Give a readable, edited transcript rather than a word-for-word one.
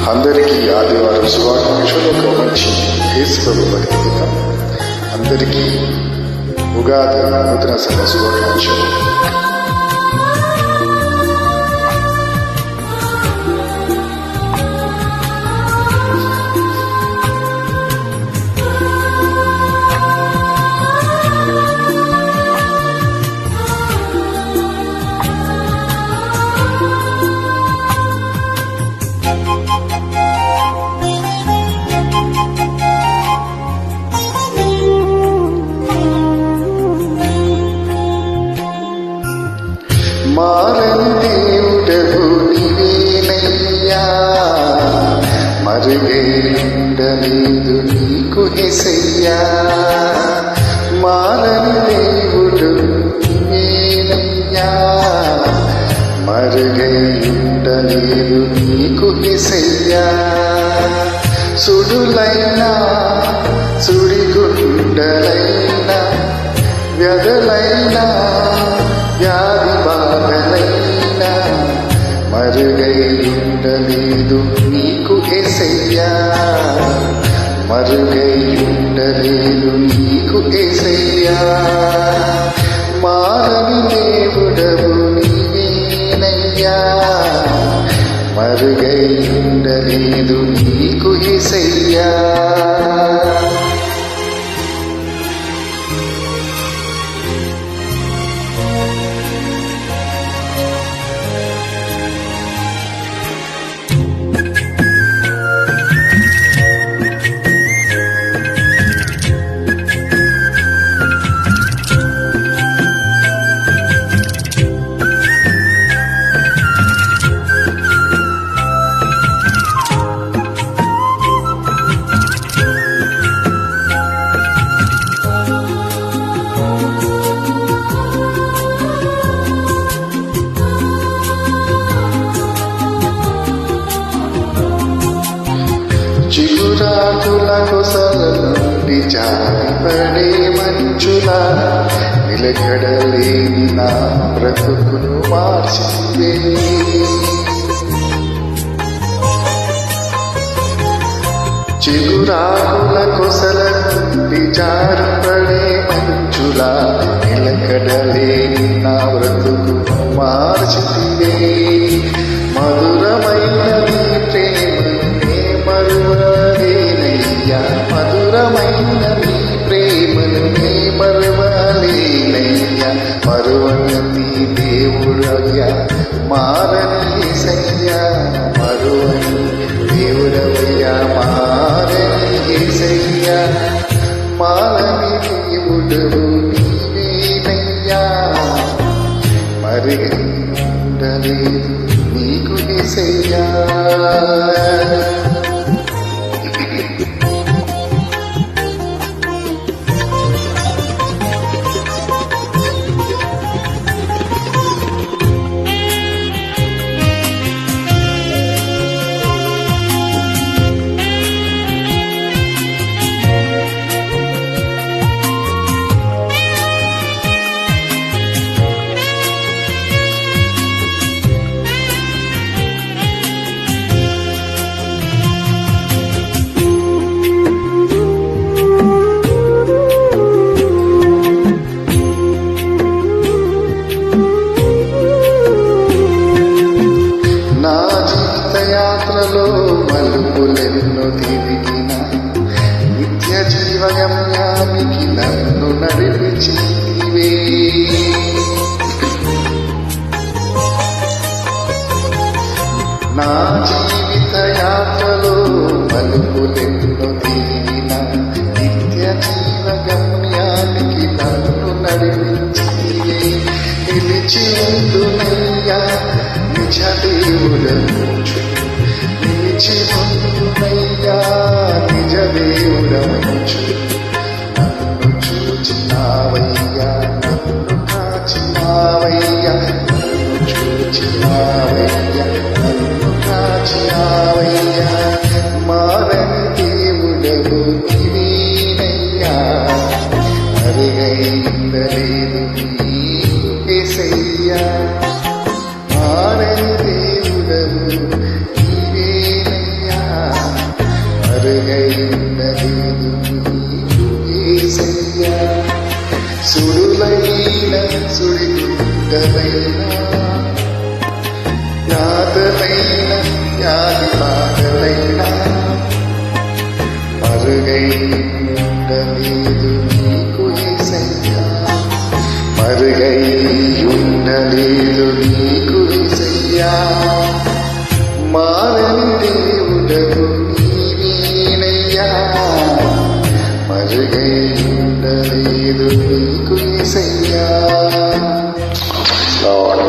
అందరికీ ఆదివారం శుభాకాంక్షలు. ఒక మంచి యేసుప్రభు భక్తిత అందరికీ ఉగాది నూతన సంవత్సర శుభాకాంక్షలు. మారని దేవుడవు నీవేనయ్యా, మరుగైండలేదు నీకు యేసయ్యా. మారని దేవుడు నీవేనయ్యా, మరుగైండలేదు నీకు యేసయ్యా. సుడులైనా సుడిగుండలైనా వ్యధలైనా వ్యాధి బాధలైనా మరుగైండలేదు నీకు యేసయ్యా, మరుగైండలేదు నీకు యేసయ్యా. మారని దేవుడవు నీవేనయ్యా, మరుగైండలేదు నీకు యేసయ్యా. చిగురాకుల కొసల నుండి జారిపడే మంచులా నిలకడలేని నా బ్రతుకును మార్చివే. చిగురాకుల కొసల నుండి జారిపడే మంచులా నిలకడలేని నా బ్రతుకును మార్చివే. మధురమైన నీ ప్రేమనే మరువలేనయ్యా, మధురమైన నీ ప్రేమను నే మరువలేనయ్యా. మరువని దేవుడయ్యా, మారని యేసయ్యా, మరువని దేవుడవయ్యా, మారని యేసయ్యా. మారని దేవుడవు నీవేనయ్యా, మరుగైండలేదు నీకు యేసయ్యా. మలుపులెన్నో తిరిగిన నిత్య జీవగమ్యానికి నన్ను నడిపించివే. నా జీవిత యాత్రలో మలుపులెన్నో తిరిగిన నిత్య జీవగమ్యానికి నన్ను నడిపించివే. నిలిచి ఉండునయ్యా నిజ దేవుడను, నిలిచి ఉండునయ్యా నిజ దేవుడవచ్చు. నన్ను చూచినావయ్యా, నన్ను కాచినావయ్యా, నన్ను చూచినావయ్యా, నన్ను కాచినావయ్యా. మారని దేవుడవు నీవేనయ్యా, మరుగైండలేదు నీకు యేసయ్యా. మారని దేవుడవు నీల సుడిగుండమైనా యాతనైన యాది బాధలైనా మరుగై ఉండలేదు నీకు యేసయ్యా మరుగై ఉండలేదు నీకు యేసయ్యా మారని దేవుడవు నీవేనయ్యా మరుగై ఉండలేదు నీకు యేసయ్యా. Lord,